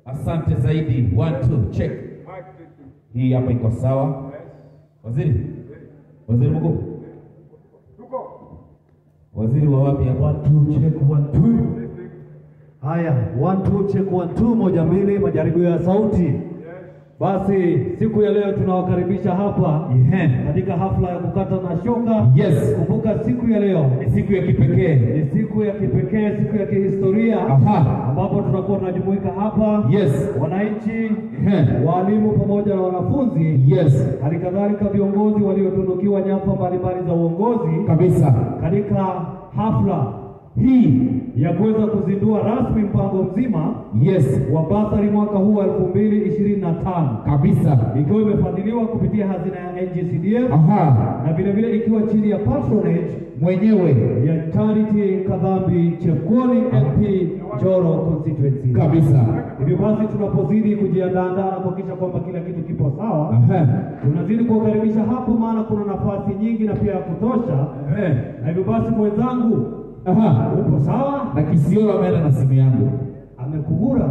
Asante zaidi. 1 2 check. Hii hapa iko sawa. Waziri. Waziri mkuu. Waziri wa wapi? 1 2 check 1 2. Haya, 1 2 check 1 2, moja mbili, majaribio ya sauti. Basi siku ya leo tunawakaribisha hapa katika hafla ya kukata na shoka. Yes. Kumbuka siku ya leo ni siku ya kipekee. Ni siku ya kipekee, siku ya kihistoria. Ambapo tunakuwa tunajumuika hapa. Yes. Wananchi, walimu pamoja na wanafunzi. Yes. Halikadhalika viongozi waliotunukiwa nyadhifa mbalimbali za uongozi. Kabisa. Katika hafla hii ya kuweza kuzindua rasmi mpango mzima wa basari mwaka huu 2025 kabisa, ikiwa imefadhiliwa kupitia hazina ya NGCDF na vile vile ikiwa chini ya patronage mwenyewe ya Charity Kadhambi Chepkwony MP Njoro constituency kabisa. Hivyo basi tunapozidi kujiandaa na kuhakikisha kwamba kila kitu kipo sawa, tunazidi kukaribisha hapo, maana kuna nafasi nyingi na pia ya kutosha. Na hivyo basi mwenzangu, upo sawa? Na Kisiolo ameenda na simu yangu. Amekugura.